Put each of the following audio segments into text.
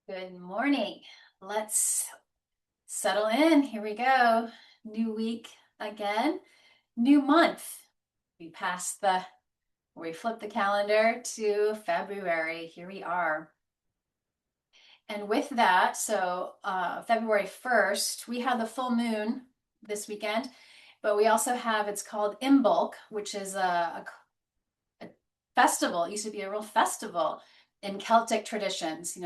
Good morning. Let's settle in. Here we go. New week again, new month. We passed we flipped the calendar to February. Here we are. And with that, February 1st, we had the full moon this weekend, but we also have, it's called Imbolc, which is a festival. It used to be a real festival in Celtic traditions,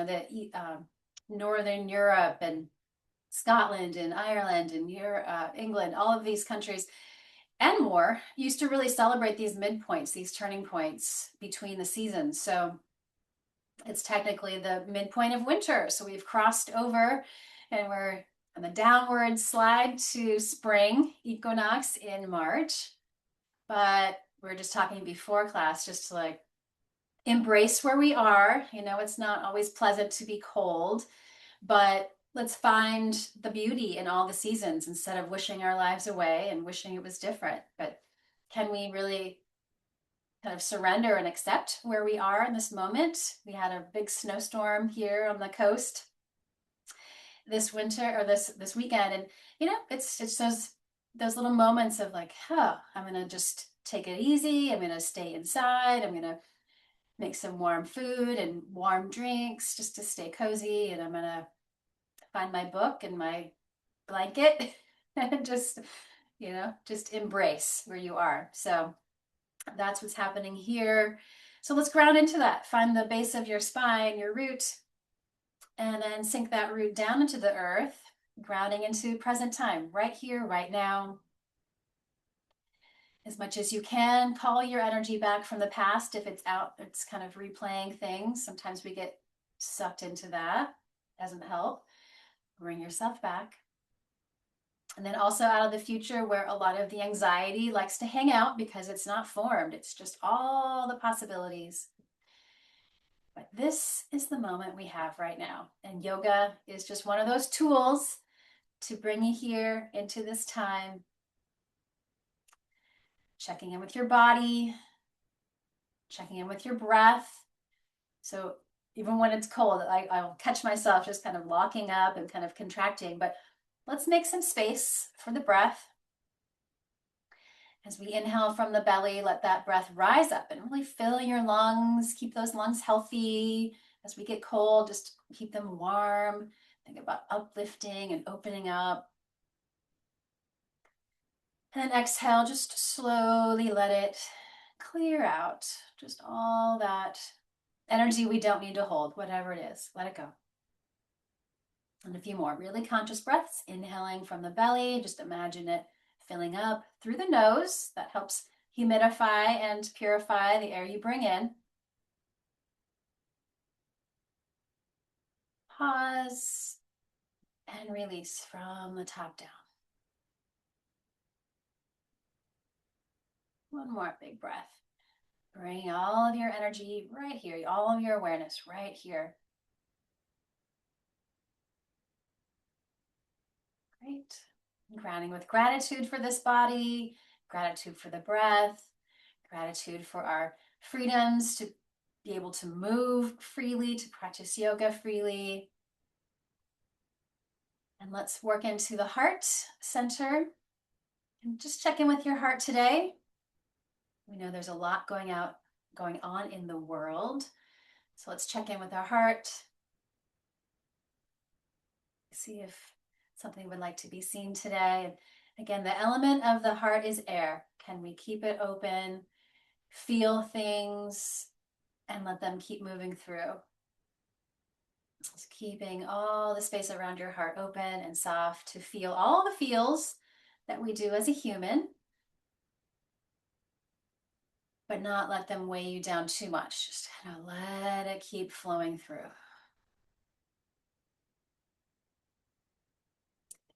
Northern Europe and Scotland and Ireland and England, all of these countries and more used to really celebrate these midpoints, these turning points between the seasons. So it's technically the midpoint of winter. So we've crossed over and we're on the downward slide to spring equinox in March. But we're just talking before class, just to like embrace where we are. It's not always pleasant to be cold, but let's find the beauty in all the seasons instead of wishing our lives away and wishing it was different. But can we really kind of surrender and accept where we are in this moment? We had a big snowstorm here on the coast this winter or this weekend, and it's those little moments of like, I'm gonna just take it easy. I'm gonna stay inside. I'm gonna make some warm food and warm drinks just to stay cozy, and I'm gonna find my book and my blanket and just embrace where you are. So that's what's happening here. So let's ground into that. Find the base of your spine, your root, and then sink that root down into the earth, grounding into present time, right here, right now. As much as you can, call your energy back from the past. If it's out, it's kind of replaying things. Sometimes we get sucked into that. Doesn't help. Bring yourself back. And then also out of the future where a lot of the anxiety likes to hang out because it's not formed. It's just all the possibilities. But this is the moment we have right now. And yoga is just one of those tools to bring you here into this time. Checking in with your body, checking in with your breath. So even when it's cold, I'll catch myself just kind of locking up and kind of contracting, but let's make some space for the breath. As we inhale from the belly, let that breath rise up and really fill your lungs. Keep those lungs healthy. As we get cold, just keep them warm. Think about uplifting and opening up. And then exhale, just slowly let it clear out. Just all that energy we don't need to hold, whatever it is, let it go. And a few more really conscious breaths, inhaling from the belly. Just imagine it filling up through the nose. That helps humidify and purify the air you bring in. Pause and release from the top down. One more big breath. Bring all of your energy right here, all of your awareness right here. Great. Grounding with gratitude for this body, gratitude for the breath, gratitude for our freedoms to be able to move freely, to practice yoga freely. And let's work into the heart center and just check in with your heart today. We know there's a lot going on in the world. So let's check in with our heart. See if something would like to be seen today. Again, the element of the heart is air. Can we keep it open, feel things, and let them keep moving through? Just keeping all the space around your heart open and soft to feel all the feels that we do as a human, but not let them weigh you down too much. Just kind of let it keep flowing through.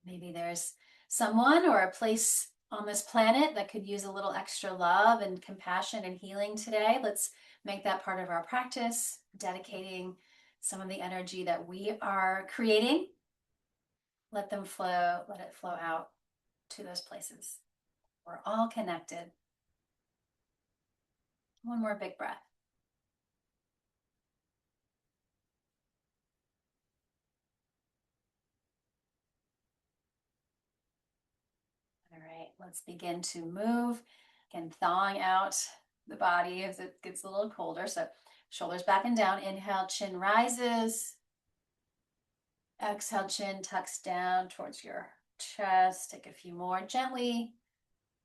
Maybe there's someone or a place on this planet that could use a little extra love and compassion and healing today. Let's make that part of our practice, dedicating some of the energy that we are creating. Let them flow, let it flow out to those places. We're all connected. One more big breath. Let's begin to move. Again, thawing out the body as it gets a little colder. So shoulders back and down. Inhale, chin rises. Exhale, chin tucks down towards your chest. Take a few more gently,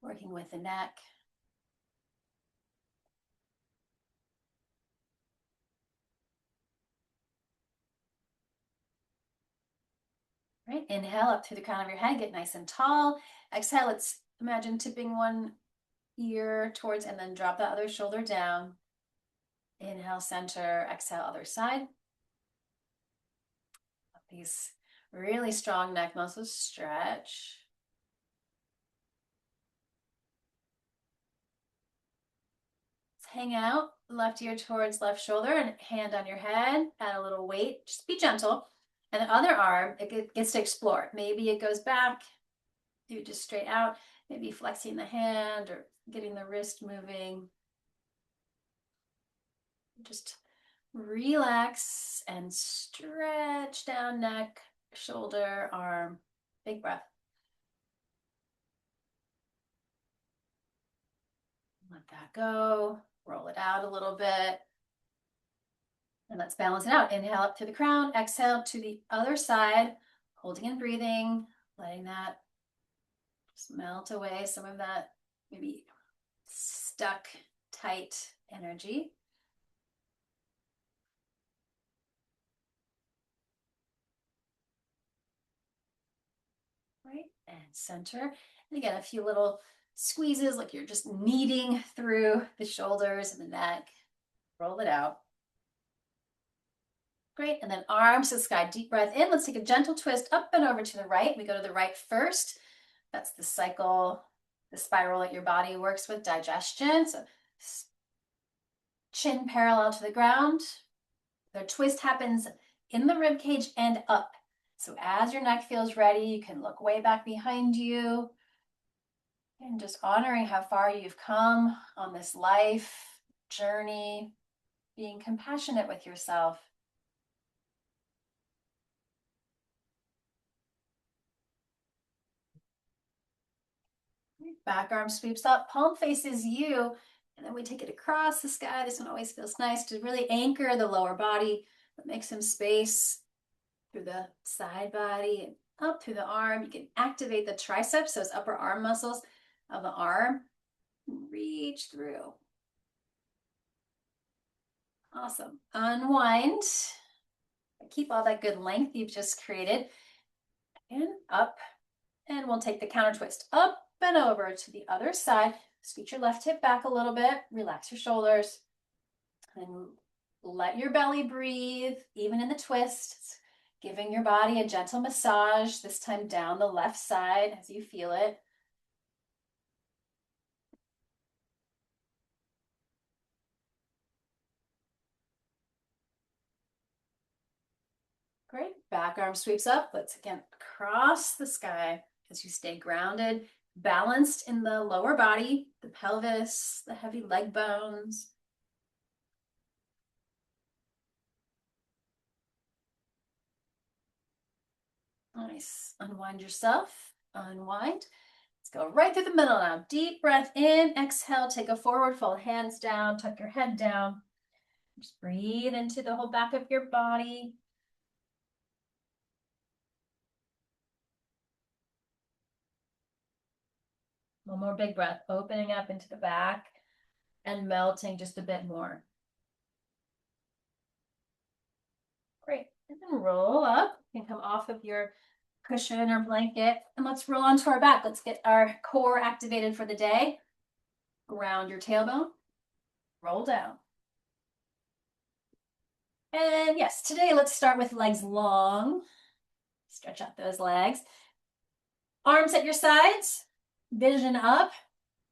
working with the neck. Right, inhale up through the crown of your head, get nice and tall. Exhale, let's imagine tipping one ear towards and then drop the other shoulder down. Inhale, center, exhale, other side. These really strong neck muscles stretch. Let's hang out, left ear towards left shoulder and hand on your head, add a little weight, just be gentle. And the other arm, it gets to explore. Maybe it goes back, maybe just straight out, maybe flexing the hand or getting the wrist moving. Just relax and stretch down neck, shoulder, arm. Big breath. Let that go. Roll it out a little bit. And let's balance it out. Inhale up to the crown. Exhale to the other side. Holding and breathing. Letting that just melt away some of that maybe stuck, tight energy. Right, and center. And again, a few little squeezes like you're just kneading through the shoulders and the neck. Roll it out. Great, and then arms to the sky. Deep breath in. Let's take a gentle twist up and over to the right. We go to the right first. That's the cycle, the spiral that your body works with digestion. So chin parallel to the ground. The twist happens in the rib cage and up. So as your neck feels ready, you can look way back behind you and just honoring how far you've come on this life journey, being compassionate with yourself. Back arm sweeps up, palm faces you, and then we take it across the sky. This one always feels nice to really anchor the lower body, but make some space through the side body and up through the arm. You can activate the triceps, those upper arm muscles of the arm. Reach through. Awesome. Unwind. Keep all that good length you've just created. And up. And we'll take the counter twist up and over to the other side. Scoot your left hip back a little bit. Relax your shoulders. And let your belly breathe, even in the twist. It's giving your body a gentle massage, this time down the left side as you feel it. Great, back arm sweeps up. Let's again cross the sky as you stay grounded, balanced in the lower body, the pelvis, the heavy leg bones. Nice, unwind yourself, unwind. Let's go right through the middle now. Deep breath in, exhale, take a forward fold, hands down, tuck your head down. Just breathe into the whole back of your body. One more big breath, opening up into the back and melting just a bit more. Great, and then roll up. You can come off of your cushion or blanket and let's roll onto our back. Let's get our core activated for the day. Ground your tailbone, roll down. And yes, today let's start with legs long. Stretch out those legs. Arms at your sides, vision up,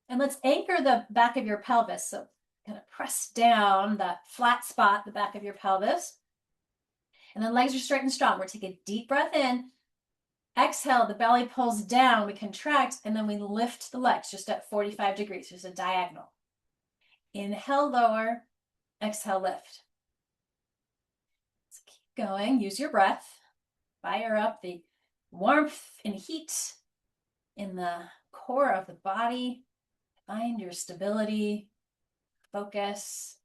and let's anchor the back of your pelvis. So kind of press down that flat spot, the back of your pelvis. And then legs are straight and strong. We're taking a deep breath in. Exhale, the belly pulls down, we contract, and then we lift the legs just at 45 degrees. There's a diagonal. Inhale, lower. Exhale, lift. So keep going. Use your breath. Fire up the warmth and heat in the core of the body. Find your stability, focus.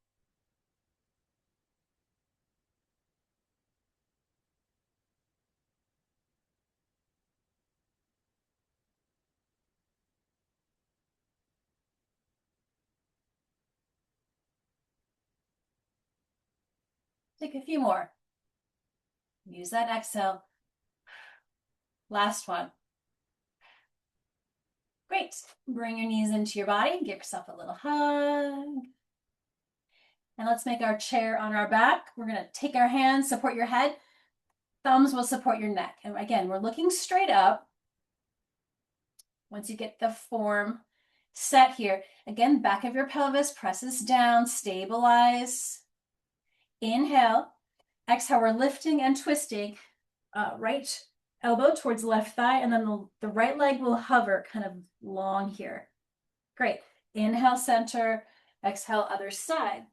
Take a few more. Use that exhale. Last one. Great. Bring your knees into your body. Give yourself a little hug. And let's make our chair on our back. We're going to take our hands, support your head. Thumbs will support your neck. And again, we're looking straight up. Once you get the form set here, again, back of your pelvis presses down, stabilize. Inhale. Exhale, we're lifting and twisting. Right elbow towards left thigh, and then the right leg will hover kind of long here. Great. Inhale, center. Exhale, other side.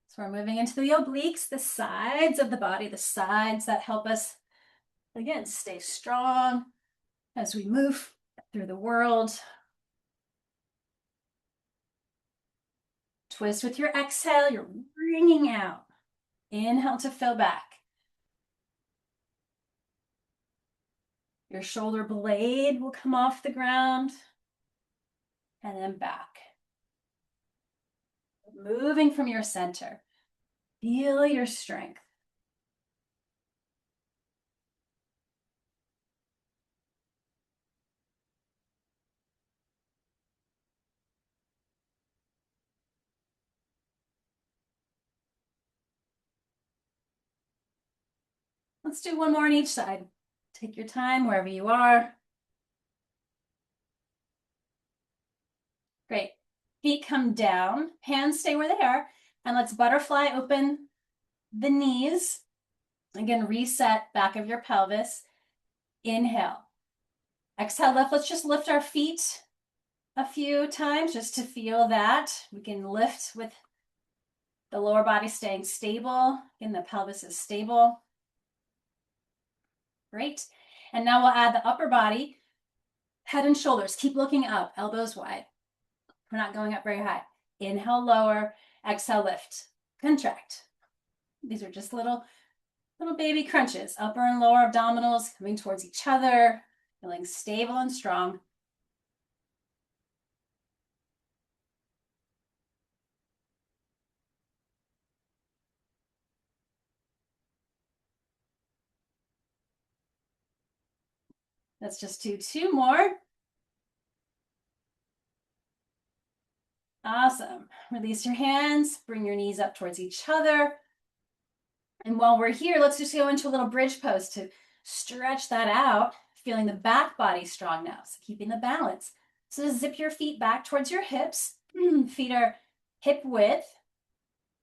So we're moving into the obliques, the sides of the body, the sides that help us, again, stay strong as we move through the world. Twist with your exhale, you're bringing out. Inhale to fill back. Your shoulder blade will come off the ground and then back. Moving from your center. Feel your strength. Let's do one more on each side. Take your time wherever you are. Great. Feet come down, hands stay where they are, and let's butterfly open the knees. Again, reset back of your pelvis. Inhale. Exhale, lift. Let's just lift our feet a few times just to feel that. We can lift with the lower body staying stable. Again, the pelvis is stable. Great. And now we'll add the upper body, head and shoulders. Keep looking up, elbows wide. We're not going up very high. Inhale, lower. Exhale, lift. Contract. These are just little baby crunches. Upper and lower abdominals coming towards each other, feeling stable and strong. Let's just do two more. Awesome. Release your hands, bring your knees up towards each other. And while we're here, let's just go into a little bridge pose to stretch that out, feeling the back body strong now. So keeping the balance. So zip your feet back towards your hips. Feet are hip width.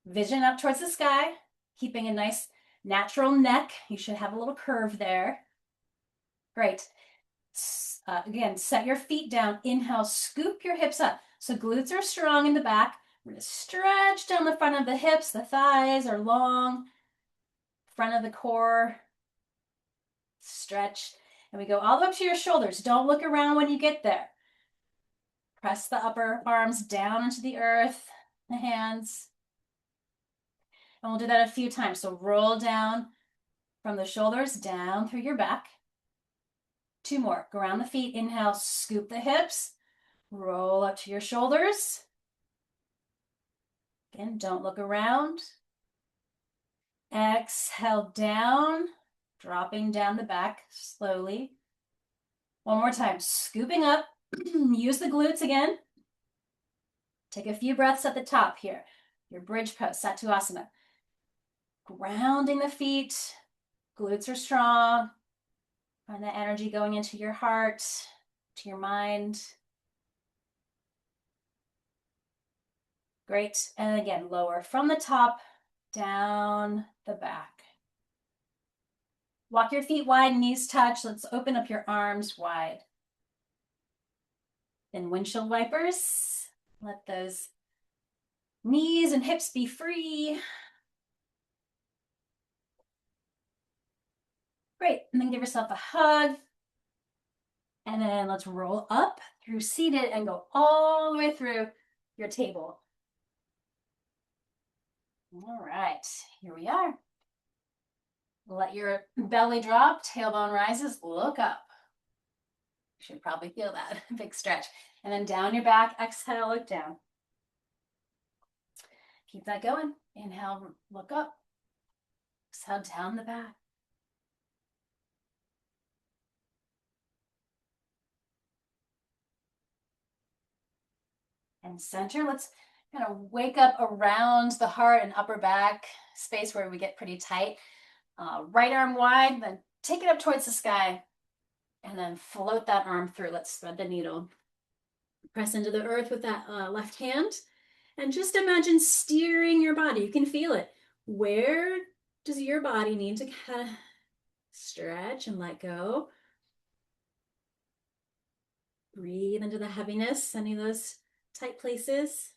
Vision up towards the sky, keeping a nice natural neck. You should have a little curve there. Great. Again, set your feet down. Inhale, scoop your hips up. So glutes are strong in the back. We're going to stretch down the front of the hips. The thighs are long. Front of the core. Stretch. And we go all the way up to your shoulders. Don't look around when you get there. Press the upper arms down into the earth, the hands. And we'll do that a few times. So roll down from the shoulders down through your back. Two more. Go around the feet. Inhale, scoop the hips. Roll up to your shoulders. Again, don't look around. Exhale down, dropping down the back slowly. One more time. Scooping up. Use the glutes again. Take a few breaths at the top here. Your bridge pose, Sattvasana. Grounding the feet. Glutes are strong. Find that energy going into your heart, to your mind. Great. And again, lower from the top, down the back. Walk your feet wide, knees touch. Let's open up your arms wide. Then windshield wipers. Let those knees and hips be free. Great. And then give yourself a hug. And then let's roll up through seated and go all the way through your table. All right, here we are. Let your belly drop, tailbone rises, look up. You should probably feel that, big stretch. And then down your back, exhale, look down. Keep that going. Inhale, look up. Exhale, down the back. And center, let's kind of wake up around the heart and upper back space where we get pretty tight. Right arm wide, then take it up towards the sky and then float that arm through. Let's thread the needle. Press into the earth with that left hand and just imagine steering your body. You can feel it. Where does your body need to kind of stretch and let go? Breathe into the heaviness, any of those tight places.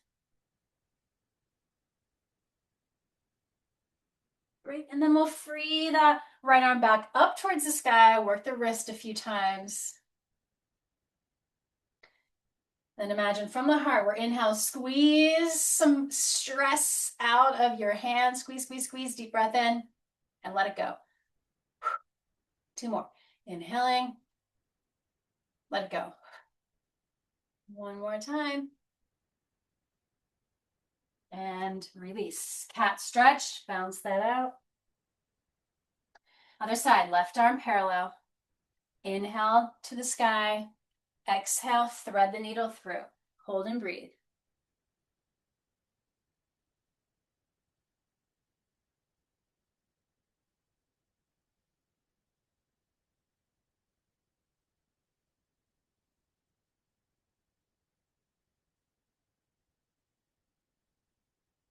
Great, and then we'll free that right arm back up towards the sky, work the wrist a few times. Then imagine from the heart, we're inhale, squeeze some stress out of your hands, squeeze, squeeze, squeeze, deep breath in, and let it go. 2 more, inhaling, let it go. 1 more time. And release. Cat stretch, bounce that out. Other side, left arm parallel. Inhale to the sky. Exhale, thread the needle through. Hold and breathe.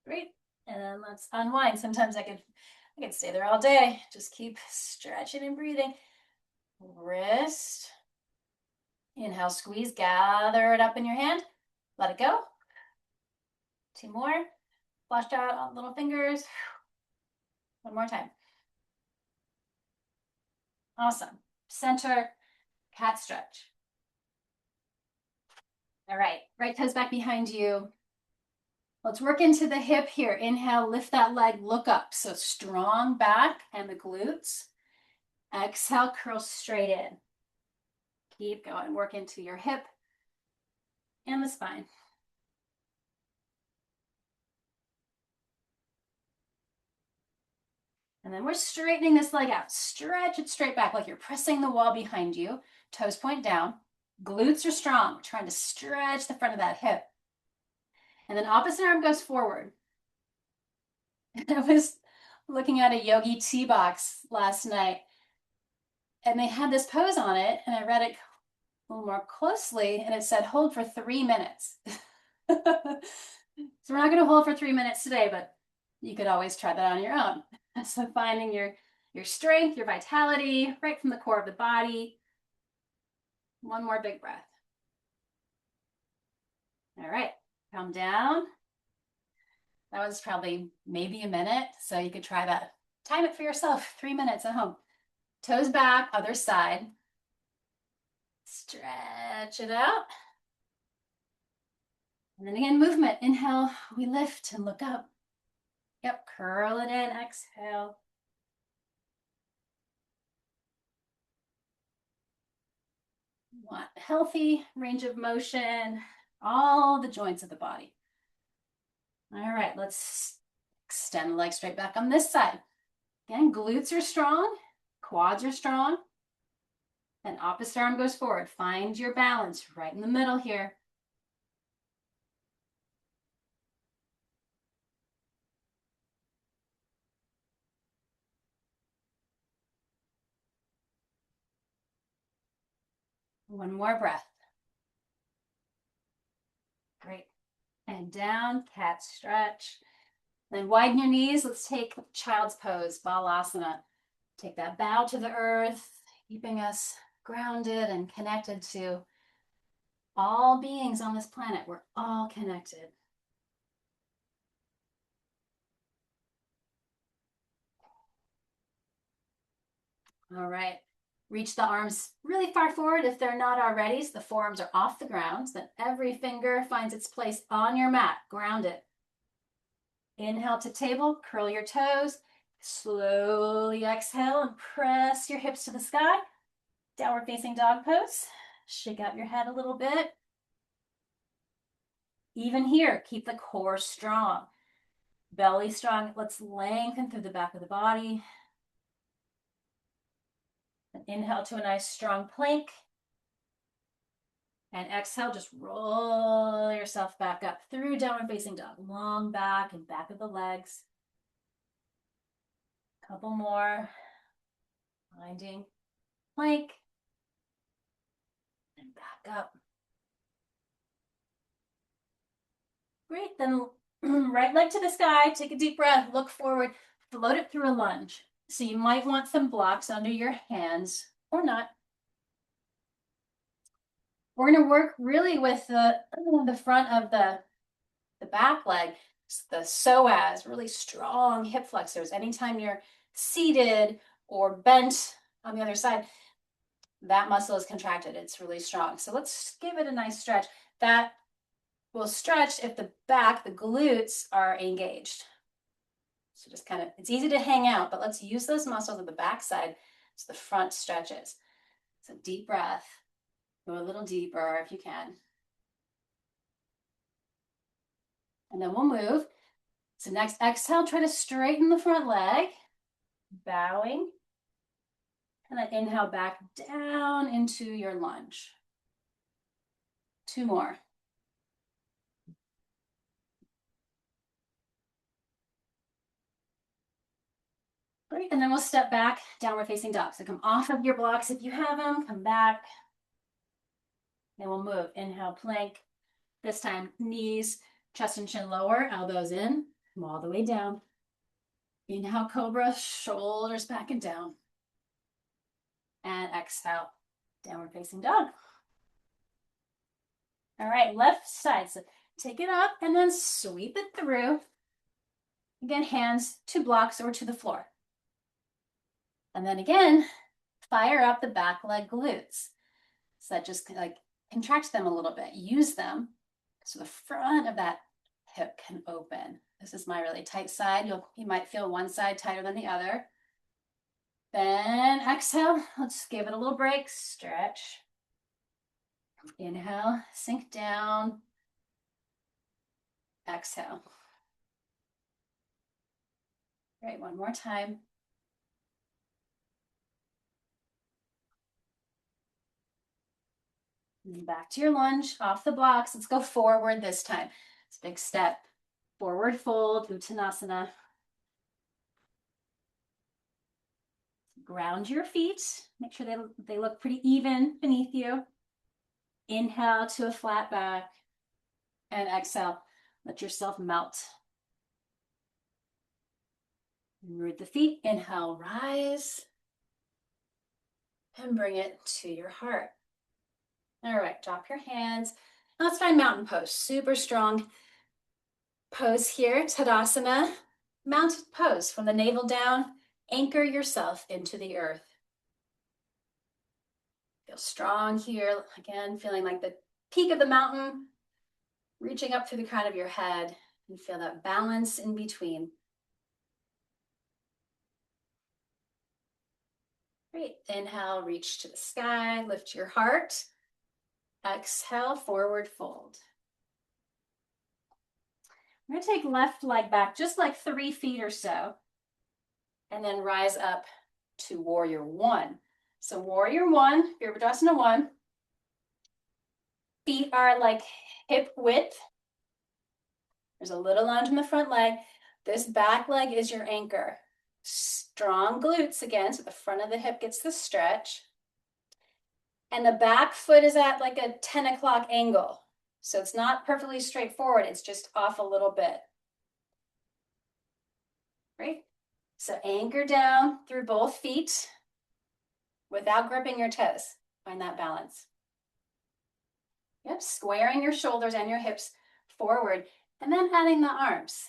Great. And then let's unwind. Sometimes I could stay there all day. Just keep stretching and breathing. Wrist. Inhale, squeeze, gather it up in your hand. Let it go. 2 more. Flush out all little fingers. 1 more time. Awesome. Center, cat stretch. All right, right toes back behind you. Let's work into the hip here. Inhale, lift that leg, look up. So strong back and the glutes. Exhale, curl straight in. Keep going, work into your hip and the spine. And then we're straightening this leg out. Stretch it straight back like you're pressing the wall behind you. Toes point down. Glutes are strong. We're trying to stretch the front of that hip. And then opposite arm goes forward. I was looking at a yogi tea box last night, and they had this pose on it, and I read it a little more closely, and it said hold for 3 minutes. So we're not going to hold for 3 minutes today, but you could always try that on your own. So finding your strength, your vitality, right from the core of the body. 1 more big breath. All right, come down. That was probably maybe a minute, so you could try that. Time it for yourself, 3 minutes at home. Toes back, other side. Stretch it out. And then again, movement. Inhale, we lift and look up. Yep, curl it in, exhale. Want healthy range of motion, all the joints of the body. All right, let's extend the leg straight back on this side. Again, glutes are strong, quads are strong. Then opposite arm goes forward. Find your balance right in the middle here. One more breath. Great. And down, cat stretch. Then widen your knees. Let's take child's pose, balasana. Take that bow to the earth, keeping us grounded and connected to all beings on this planet. We're all connected. All right. Reach the arms really far forward if they're not already, so the forearms are off the ground. Then every finger finds its place on your mat. Ground it. Inhale to table, curl your toes. Slowly exhale and press your hips to the sky. Downward facing dog pose. Shake out your head a little bit. Even here, keep the core strong. Belly strong. Let's lengthen through the back of the body. And inhale to a nice strong plank. And exhale, just roll yourself back up through downward facing dog. Long back and back of the legs. Couple more. Finding plank. And back up. Great, then right leg to the sky, take a deep breath, look forward, float it through a lunge. So you might want some blocks under your hands or not. We're gonna work really with the front of the back leg, the psoas, really strong hip flexors. Anytime you're seated or bent on the other side, that muscle is contracted. It's really strong. So let's give it a nice stretch. That will stretch if the back, the glutes are engaged. So just kind of, it's easy to hang out, but let's use those muscles at the back side so the front stretches. So deep breath, go a little deeper if you can. And then we'll move. So next exhale, try to straighten the front leg, bowing. And then inhale back down into your lunge. 2 more. Great, and then we'll step back, downward facing dog. So come off of your blocks if you have them, come back. Then we'll move, inhale, plank. This time, knees, chest and chin lower, elbows in, come all the way down. Inhale, cobra, shoulders back and down. And exhale, downward facing dog. All right, left side, so take it up and then sweep it through. Again, hands to blocks or to the floor. And then again, fire up the back leg glutes. So that just like contract them a little bit. Use them so the front of that hip can open. This is my really tight side. You might feel one side tighter than the other. Then exhale. Let's give it a little break. Stretch. Inhale, sink down. Exhale. Great, one more time. And back to your lunge, off the blocks. Let's go forward this time. It's a big step. Forward fold, Uttanasana. Ground your feet. Make sure they look pretty even beneath you. Inhale to a flat back. And exhale, let yourself melt. Root the feet. Inhale, rise. And bring it to your heart. All right, drop your hands. Now let's find mountain pose. Super strong pose here. Tadasana. Mountain pose from the navel down. Anchor yourself into the earth. Feel strong here. Again, feeling like the peak of the mountain, reaching up through the crown of your head, and feel that balance in between. Great. Inhale, reach to the sky, lift your heart. Exhale, forward fold. I'm going to take left leg back just like 3 feet or so, and then rise up to warrior 1. So warrior 1, Virabhadrasana 1. Feet are like hip width. There's a little lunge in the front leg. This back leg is your anchor. Strong glutes again, so the front of the hip gets the stretch. And the back foot is at like a 10 o'clock angle. So it's not perfectly straightforward, it's just off a little bit. Right? So anchor down through both feet without gripping your toes. Find that balance. Yep, squaring your shoulders and your hips forward, and then adding the arms.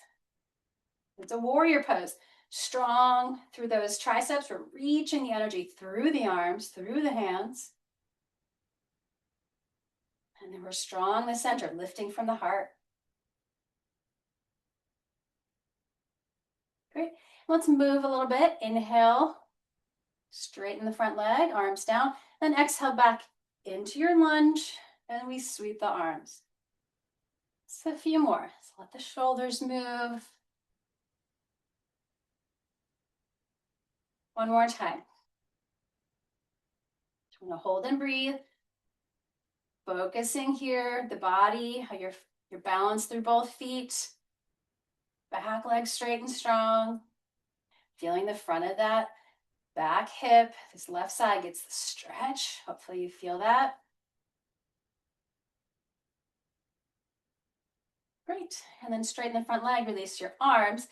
It's a warrior pose. strong through those triceps. We're reaching the energy through the arms, through the hands. And then we're strong in the center, lifting from the heart. Great. Let's move a little bit. Inhale, straighten the front leg, arms down. Then exhale back into your lunge, and we sweep the arms. So a few more. So let the shoulders move. One more time. We're gonna hold and breathe. Focusing here, the body, how you're balanced through both feet. Back leg straight and strong. Feeling the front of that back hip. This left side gets the stretch. Hopefully you feel that. Great. And then straighten the front leg, release your arms.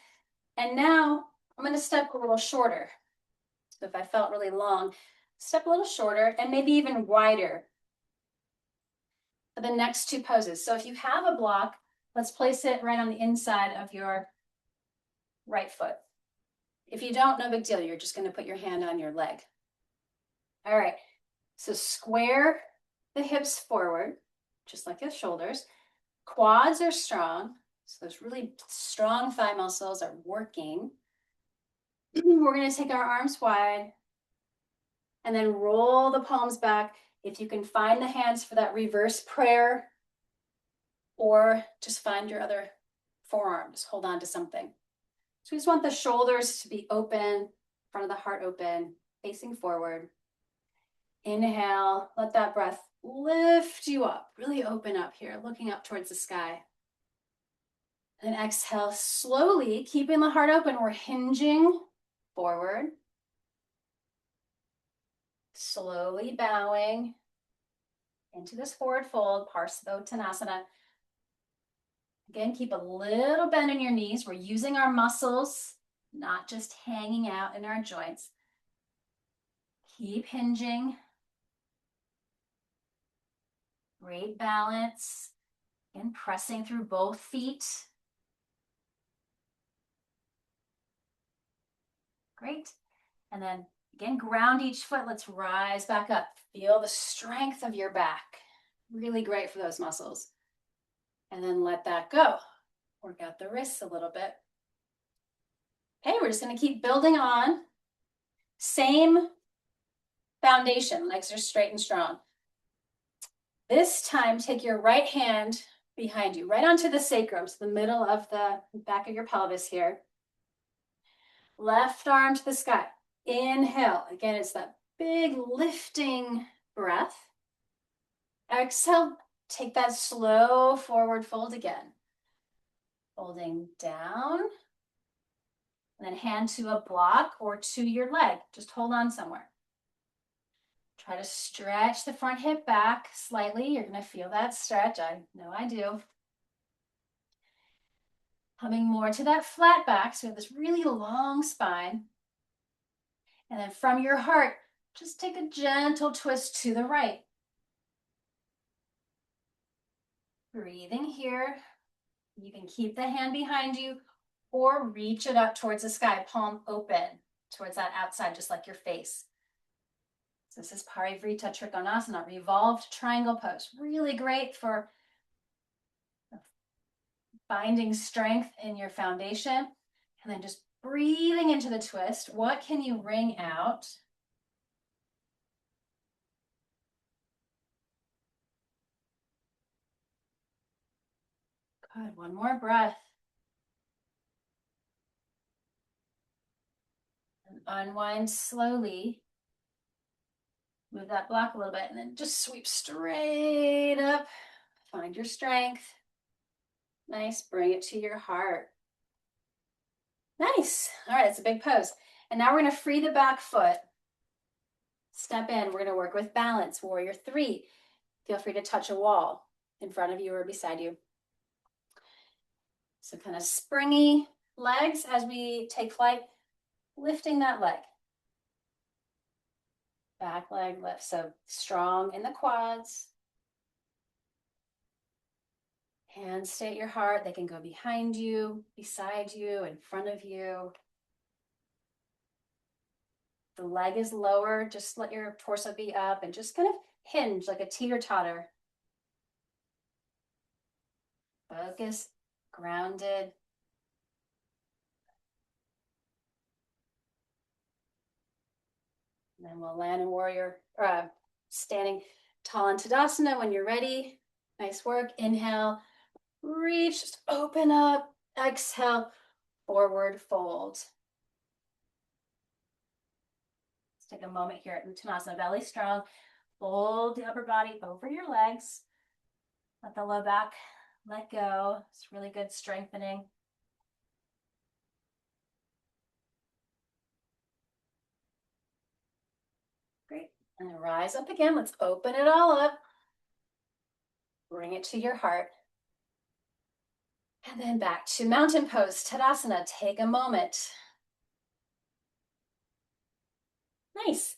And now I'm going to step a little shorter. So if I felt really long, step a little shorter and maybe even wider for the next two poses. So if you have a block, let's place it right on the inside of your right foot. If you don't, no big deal. You're just going to put your hand on your leg. All right. So square the hips forward, just like the shoulders. Quads are strong. So those really strong thigh muscles are working. We're going to take our arms wide and then roll the palms back. If you can find the hands for that reverse prayer, or just find your other forearm, just hold on to something. So we just want the shoulders to be open, front of the heart open, facing forward. Inhale, let that breath lift you up, really open up here, looking up towards the sky. And exhale slowly, keeping the heart open. We're hinging forward. Slowly bowing into this forward fold, Parsvottanasana. Again, keep a little bend in your knees. We're using our muscles, not just hanging out in our joints. Keep hinging. Great balance. Again, pressing through both feet. Great. And then again, ground each foot. Let's rise back up. Feel the strength of your back. Really great for those muscles. And then let that go. Work out the wrists a little bit. Okay, we're just going to keep building on. Same foundation. Legs are straight and strong. This time, take your right hand behind you, right onto the sacrum, so the middle of the back of your pelvis here. Left arm to the sky. Inhale. Again, it's that big lifting breath. Exhale, take that slow forward fold again. Folding down. And then hand to a block or to your leg. Just hold on somewhere. Try to stretch the front hip back slightly. You're going to feel that stretch. I know I do. Coming more to that flat back, so we have this really long spine. And then from your heart, just take a gentle twist to the right. Breathing here. You can keep the hand behind you or reach it up towards the sky, palm open towards that outside, just like your face. So this is Parivrita Trikonasana, revolved triangle pose. Really great for finding strength in your foundation. And then just breathing into the twist. What can you wring out? Good, one more breath. And unwind slowly. Move that block a little bit and then just sweep straight up. Find your strength. Nice, bring it to your heart. Nice, all right, it's a big pose. And now we're gonna free the back foot. Step in, we're gonna work with balance, warrior three. Feel free to touch a wall in front of you or beside you. So kind of springy legs as we take flight, lifting that leg. Back leg lift, so strong in the quads. Hands stay at your heart. They can go behind you, beside you, in front of you. the leg is lower, just let your torso be up and just kind of hinge like a teeter-totter. Focus, grounded. And then we'll land in warrior, standing tall in Tadasana when you're ready. Nice work. Inhale, reach, just open up. Exhale, forward fold. Let's take a moment here at Uttanasana, belly strong. Fold the upper body over your legs. Let the low back let go. It's really good strengthening. Great. And then rise up again. Let's open it all up. Bring it to your heart. And then back to mountain pose, Tadasana. Take a moment. Nice.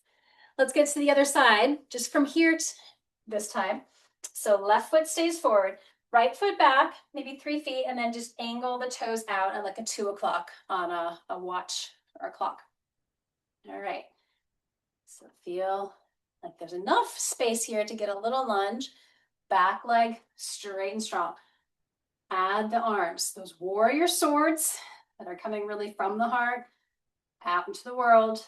Let's get to the other side, just from here this time. So left foot stays forward, right foot back, maybe 3 feet, and then just angle the toes out at like a 2 o'clock on a watch or a clock. All right. So feel like there's enough space here to get a little lunge. Back leg straight and strong. Add the arms, those warrior swords that are coming really from the heart out into the world.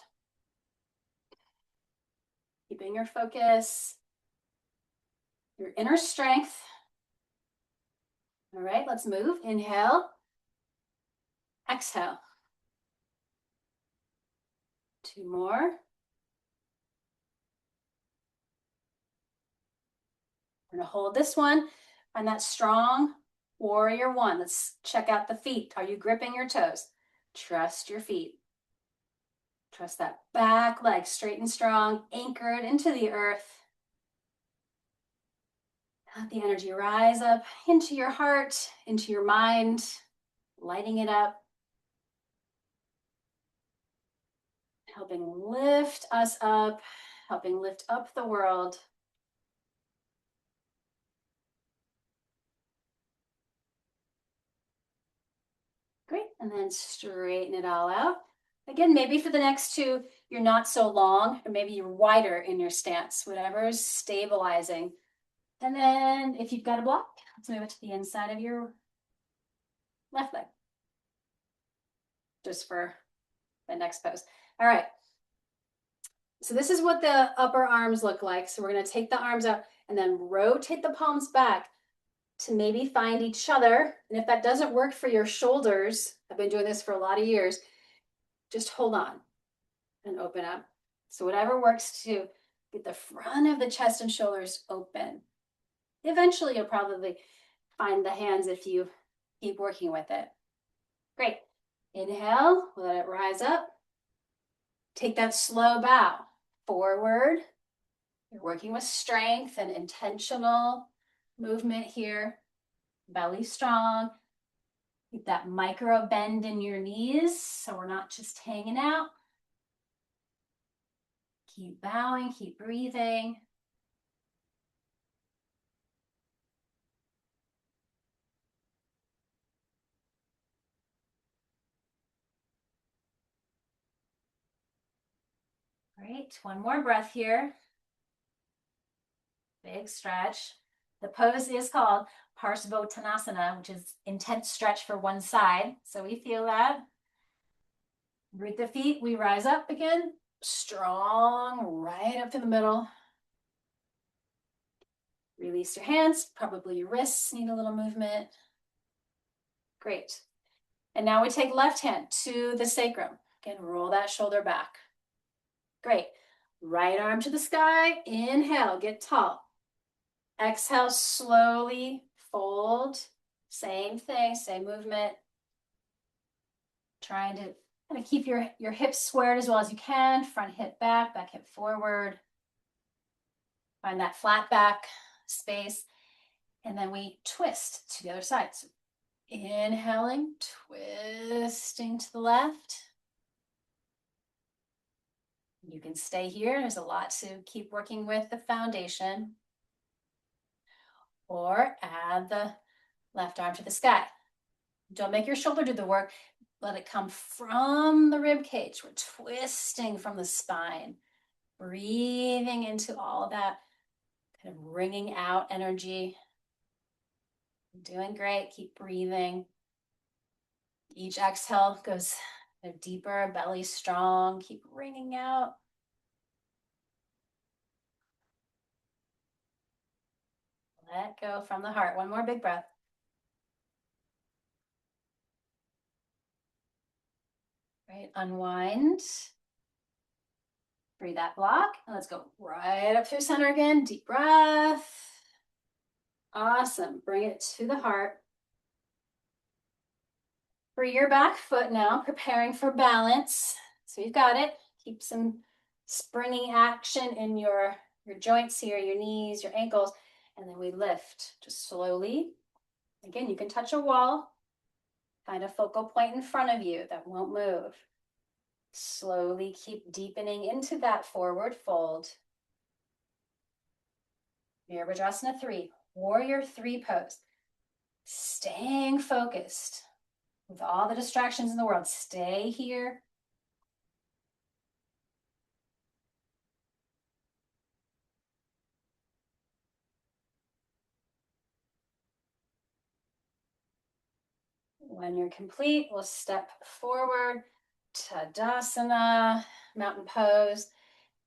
Keeping your focus, your inner strength. All right, let's move. Inhale. Exhale. 2 more. We're going to hold this one. Find that strong warrior 1. Let's check out the feet. Are you gripping your toes? Trust your feet. Trust that back leg straight and strong, anchored into the earth. Let the energy rise up into your heart, into your mind, lighting it up. Helping lift us up, helping lift up the world. Great, and then straighten it all out. Again, maybe for the next 2, you're not so long, or maybe you're wider in your stance, whatever is stabilizing. And then if you've got a block, let's move it to the inside of your left leg. Just for the next pose. All right. So this is what the upper arms look like. So we're going to take the arms out and then rotate the palms back to maybe find each other. And if that doesn't work for your shoulders, I've been doing this for a lot of years, just hold on and open up. So whatever works to get the front of the chest and shoulders open. Eventually you'll probably find the hands if you keep working with it. Great. Inhale, let it rise up. Take that slow bow forward. You're working with strength and intentional movement here. Belly strong. Keep that micro bend in your knees so we're not just hanging out. Keep bowing, keep breathing. Great, one more breath here. Big stretch. The pose is called Parsvottanasana, which is intense stretch for one side. So we feel that. Root the feet, we rise up again. Strong, right up to the middle. Release your hands, probably your wrists need a little movement. Great. And now we take left hand to the sacrum. Again, roll that shoulder back. Great. Right arm to the sky. Inhale, get tall. Exhale, slowly fold. Same thing, same movement. Trying to kind of keep your hips squared as well as you can. Front hip back, back hip forward. Find that flat back space. And then we twist to the other side. So inhaling, twisting to the left. You can stay here. There's a lot to keep working with the foundation. Or add the left arm to the sky. Don't make your shoulder do the work. let it come from the rib cage. We're twisting from the spine, breathing into all of that, kind of wringing out energy. Doing great. Keep breathing. Each exhale goes deeper, belly strong. Keep wringing out. Let go from the heart. One more big breath. Right, unwind. Breathe that block. And let's go right up through center again. Deep breath. Awesome. Bring it to the heart. For your back foot now, preparing for balance. So you've got it. Keep some springing action in your joints here, your knees, your ankles. And then we lift just slowly. Again, you can touch a wall. Find a focal point in front of you that won't move. Slowly keep deepening into that forward fold. Virabhadrasana 3, Warrior 3 pose. Staying focused with all the distractions in the world. Stay here. When you're complete, we'll step forward, Tadasana, mountain pose.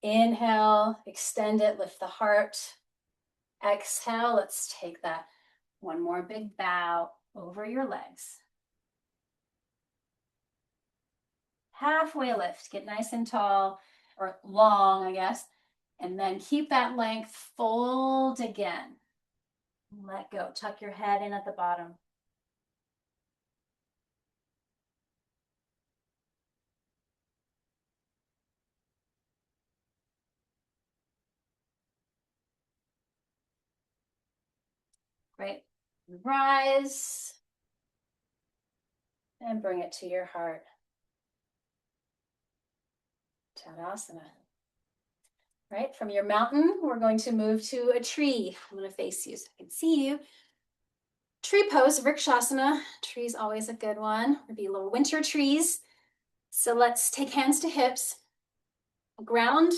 Inhale, extend it, lift the heart. Exhale, let's take that one more big bow over your legs. Halfway lift, get nice and tall, or long, I guess. And then keep that length, fold again. Let go, tuck your head in at the bottom. Great. Rise and bring it to your heart. Tadasana. Right, from your mountain, we're going to move to a tree. I'm going to face you so I can see you. Tree pose, Vrikshasana. Tree's always a good one. We'll be little winter trees. So let's take hands to hips. Ground.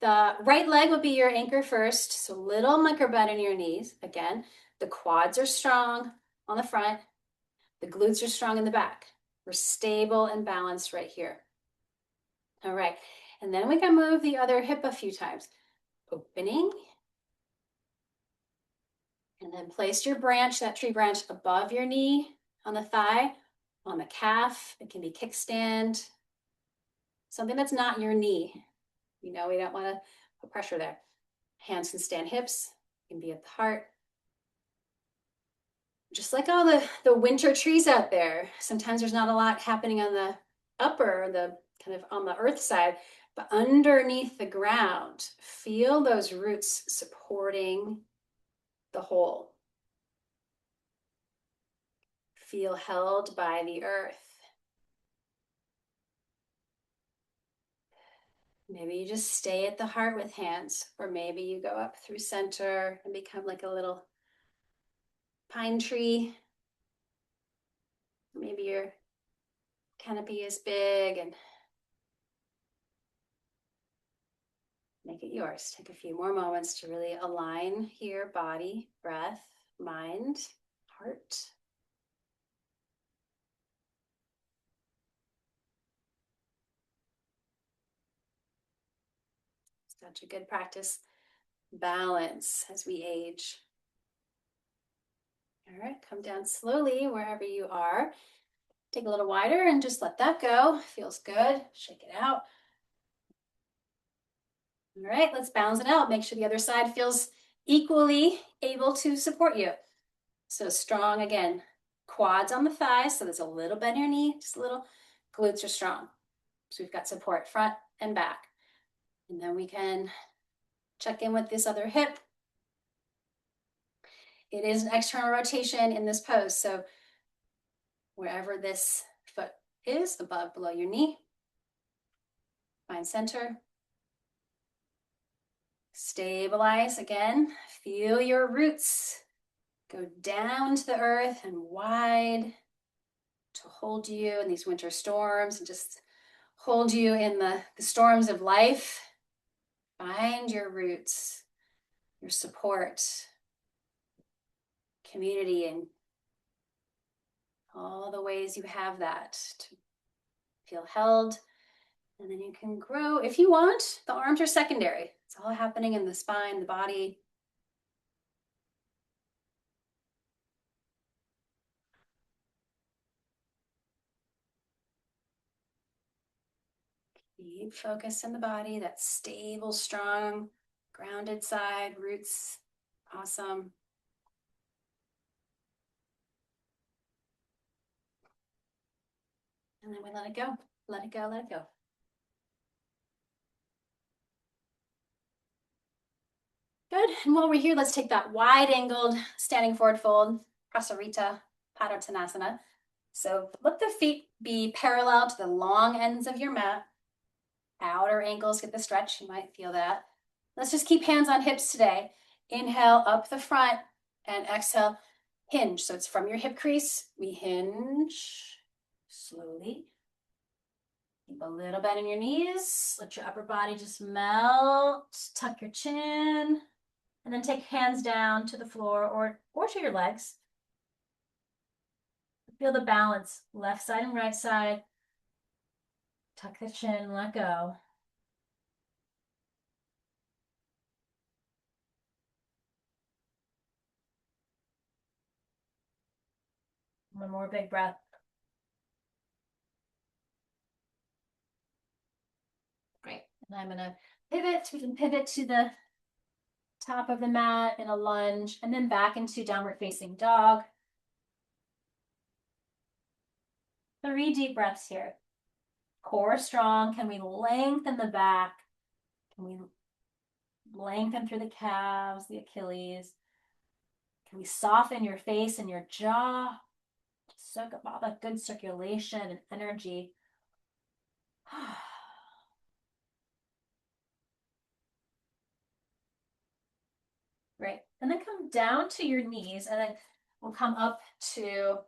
The right leg will be your anchor first. So little micro bend in your knees. Again, the quads are strong on the front. The glutes are strong in the back. We're stable and balanced right here. All right. And then we can move the other hip a few times. Opening. And then place your branch, that tree branch, above your knee, on the thigh, on the calf. It can be kickstand. Something that's not your knee. You know, we don't want to put pressure there. Hands can stand hips, can be at the heart. Just like all the winter trees out there, sometimes there's not a lot happening on the upper, the kind of on the earth side, but underneath the ground, feel those roots supporting the whole. Feel held by the earth. Maybe you just stay at the heart with hands, or maybe you go up through center and become like a little pine tree. Maybe your canopy is big and make it yours. Take a few more moments to really align here, body, breath, mind, heart. Such a good practice. Balance as we age. All right, come down slowly wherever you are. Take a little wider and just let that go. Feels good. Shake it out. All right, let's balance it out. Make sure the other side feels equally able to support you. So strong again. Quads on the thighs, so there's a little bend in your knee, just a little. Glutes are strong. So we've got support front and back. And then we can check in with this other hip. It is an external rotation in this pose. So wherever this foot is, above, below your knee, find center. Stabilize again. Feel your roots go down to the earth and wide. to hold you in these winter storms and just hold you in the storms of life. Find your roots, your support, community, and all the ways you have that to feel held. And then you can grow if you want. The arms are secondary. It's all happening in the spine, the body. Keep focus in the body, that stable, strong, grounded side, roots. Awesome. And then we let it go. Let it go, let it go. Good. And while we're here, let's take that wide angled standing forward fold, Prasarita Padottanasana. So let the feet be parallel to the long ends of your mat. Outer ankles get the stretch. You might feel that. Let's just keep hands on hips today. Inhale up the front and exhale, hinge. So it's from your hip crease. We hinge slowly. Keep a little bend in your knees. Let your upper body just melt. Tuck your chin. And then take hands down to the floor or to your legs. Feel the balance, left side and right side. Tuck the chin, let go. One more big breath. Great. And I'm gonna pivot. We can pivot to the top of the mat in a lunge and then back into downward facing dog. 3 deep breaths here. Core strong. Can we lengthen the back? Can we lengthen through the calves, the Achilles? Can we soften your face and your jaw? Soak up all that good circulation and energy. Great. And then come down to your knees and then we'll come up to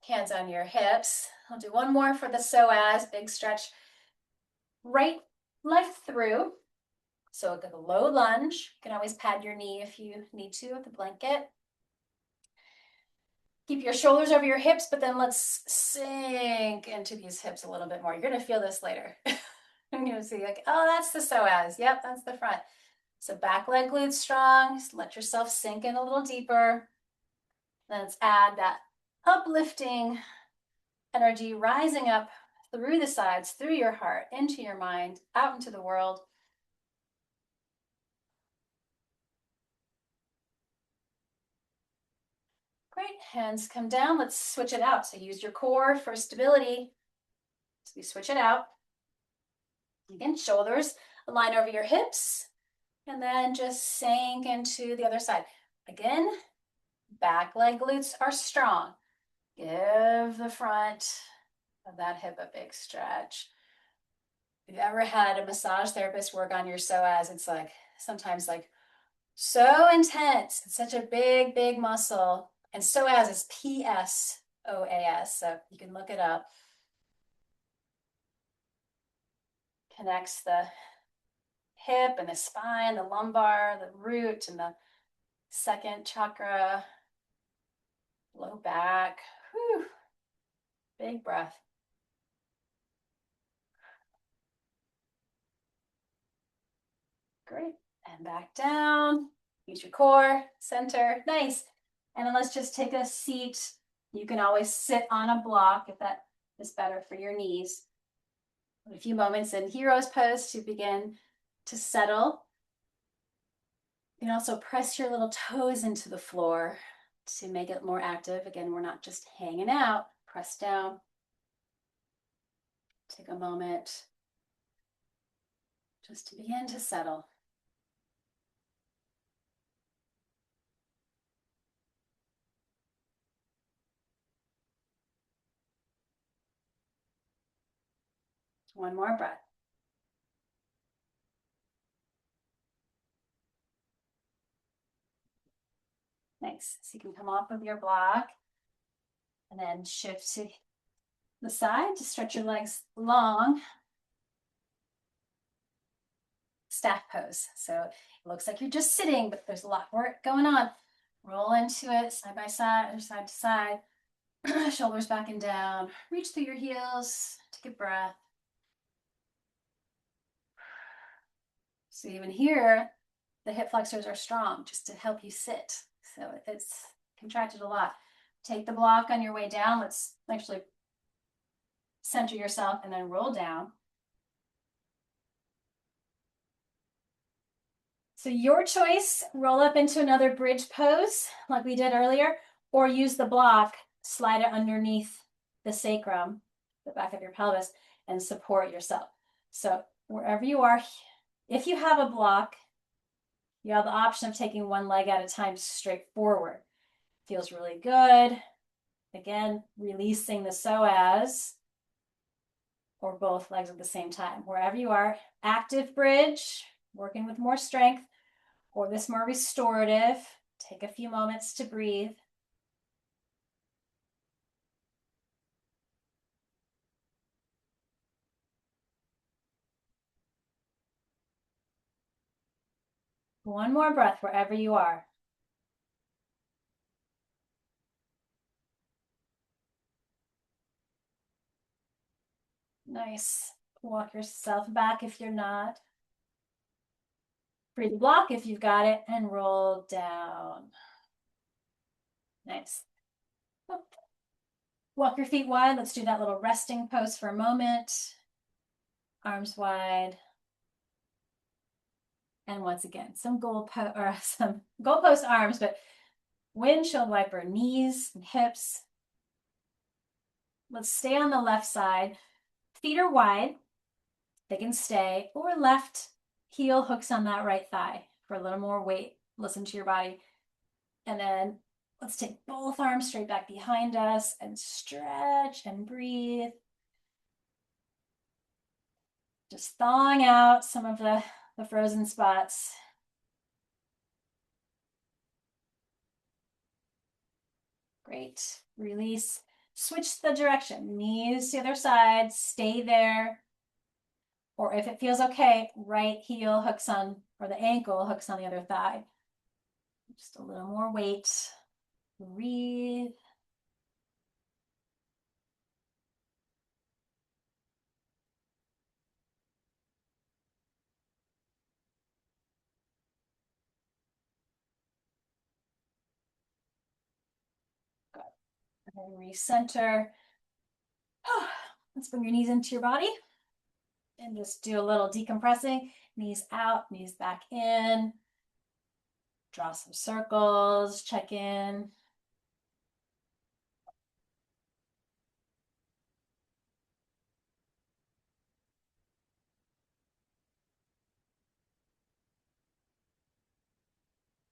hands on your hips. I'll do one more for the psoas, big stretch. Right leg through. So a low lunge. You can always pad your knee if you need to with a blanket. Keep your shoulders over your hips, but then let's sink into these hips a little bit more. You're going to feel this later. And you'll see like, oh, that's the psoas. Yep, that's the front. So back leg glutes strong. Just let yourself sink in a little deeper. Then let's add that uplifting energy rising up through the sides, through your heart, into your mind, out into the world. Great, hands come down. Let's switch it out. So use your core for stability. So we switch it out. Again, shoulders align over your hips. And then just sink into the other side. Again, back leg glutes are strong. Give the front of that hip a big stretch. If you've ever had a massage therapist work on your psoas, it's like sometimes like so intense. It's such a big, big muscle. And psoas is P-S-O-A-S, so you can look it up. Connects the hip and the spine, the lumbar, the root, and the second chakra, low back. Whew. Big breath. Great. And back down. Use your core, center. Nice. And then let's just take a seat. You can always sit on a block if that is better for your knees. A few moments in hero's pose to begin to settle. You can also press your little toes into the floor to make it more active. Again, we're not just hanging out. Press down. Take a moment just to begin to settle. One more breath. Nice. So you can come off of your block. And then shift to the side to stretch your legs long. Staff pose. So it looks like you're just sitting, but there's a lot more going on. Roll into it side by side or side to side. Shoulders back and down. Reach through your heels. Take a breath. So even here, the hip flexors are strong just to help you sit. So it's contracted a lot. Take the block on your way down. Let's actually center yourself and then roll down. So your choice, roll up into another bridge pose like we did earlier, or use the block, slide it underneath the sacrum, the back of your pelvis, and support yourself. So wherever you are, if you have a block, you have the option of taking one leg at a time straight forward. Feels really good. Again, releasing the psoas or both legs at the same time. Wherever you are, active bridge, working with more strength, or this more restorative. Take a few moments to breathe. One more breath wherever you are. Nice. Walk yourself back if you're not. Breathe block if you've got it, and roll down. Nice. Walk your feet wide. Let's do that little resting pose for a moment. Arms wide. And once again, some goalpost arms, but windshield wiper, knees and hips. Let's stay on the left side. Feet are wide. They can stay, or left heel hooks on that right thigh for a little more weight. Listen to your body. And then let's take both arms straight back behind us and stretch and breathe. Just thawing out some of the frozen spots. Great. Release. Switch the direction. Knees to the other side. Stay there. Or if it feels okay, right heel hooks on, or the ankle hooks on the other thigh. Just a little more weight. Breathe. Good. And then recenter. Let's bring your knees into your body and just do a little decompressing. Knees out, knees back in. Draw some circles, check in.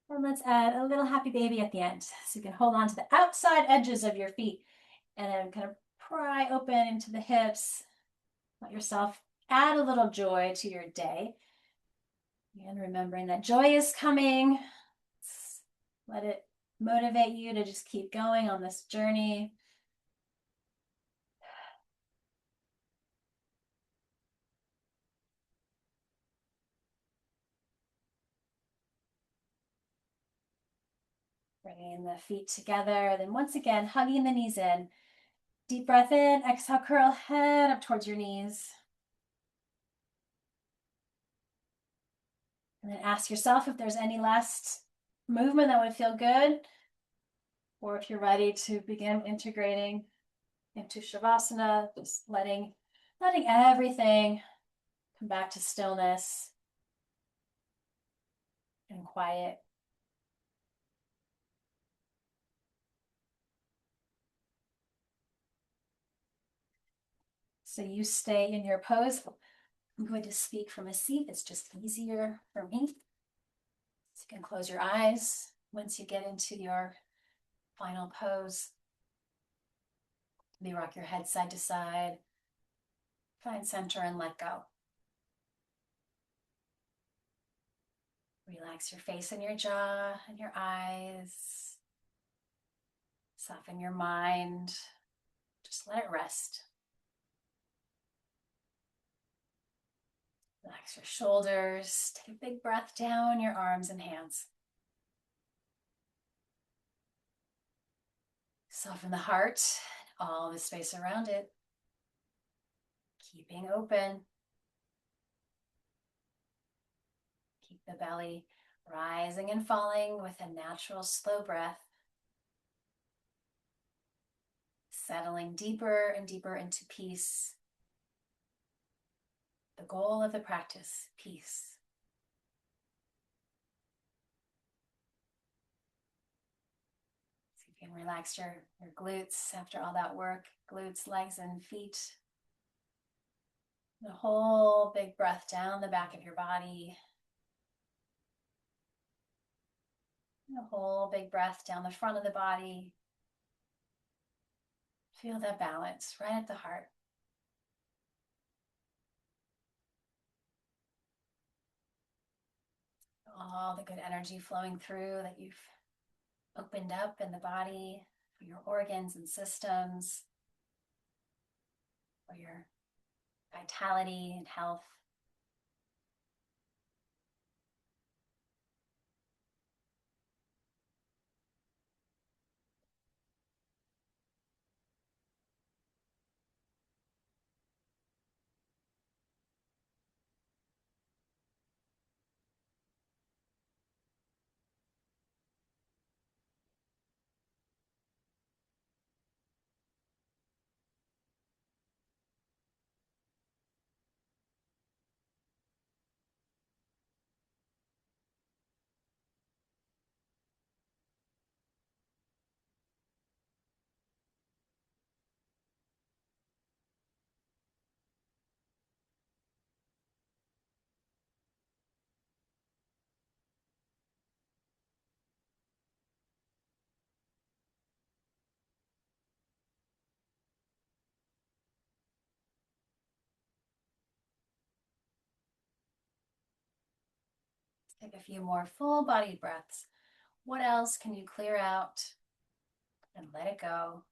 And let's add a little happy baby at the end. So you can hold on to the outside edges of your feet and then kind of pry open into the hips. Let yourself add a little joy to your day. And remembering that joy is coming. Let it motivate you to just keep going on this journey. Bringing the feet together. Then once again, hugging the knees in. Deep breath in, exhale, curl head up towards your knees. And then ask yourself if there's any last movement that would feel good, or if you're ready to begin integrating into Shavasana, just letting everything come back to stillness and quiet. So you stay in your pose. I'm going to speak from a seat. It's just easier for me. So you can close your eyes once you get into your final pose. Maybe rock your head side to side. Find center and let go. Relax your face and your jaw and your eyes. Soften your mind. Just let it rest. Relax your shoulders. Take a big breath down your arms and hands. Soften the heart, all the space around it. Keeping open. Keep the belly rising and falling with a natural slow breath. Settling deeper and deeper into peace. The goal of the practice, peace. See if you can relax your glutes after all that work. Glutes, legs, and feet. The whole big breath down the back of your body. The whole big breath down the front of the body. Feel that balance right at the heart. All the good energy flowing through that you've opened up in the body for your organs and systems, for your vitality and health. Take a few more full body breaths. What else can you clear out and let it go?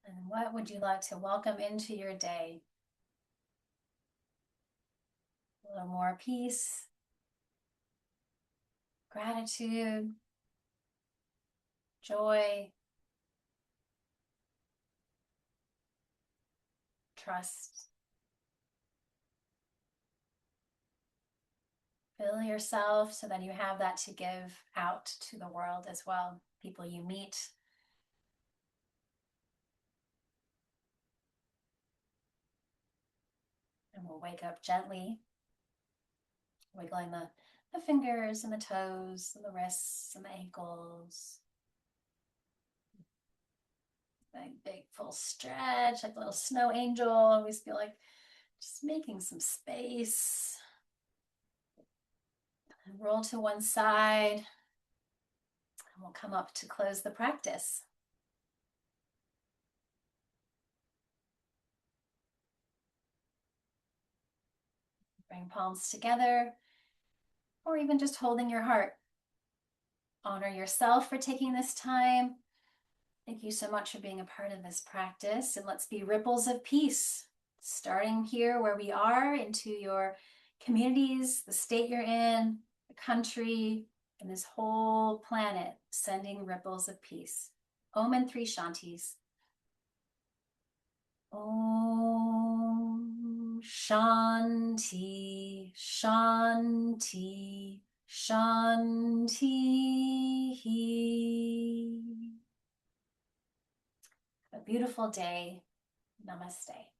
And what would you like to welcome into your day? A little more peace, gratitude, joy, trust. Fill yourself so that you have that to give out to the world as well. People you meet. And we'll wake up gently, wiggling the fingers and the toes and the wrists and the ankles. Big full stretch, like a little snow angel. Always feel like just making some space. And roll to one side. And we'll come up to close the practice. Bring palms together, or even just holding your heart. Honor yourself for taking this time. Thank you so much for being a part of this practice. And let's be ripples of peace, starting here where we are into your communities, the state you're in, the country, and this whole planet, sending ripples of peace. Om and three Shantis. Om Shanti, Shanti, Shanti. A beautiful day. Namaste.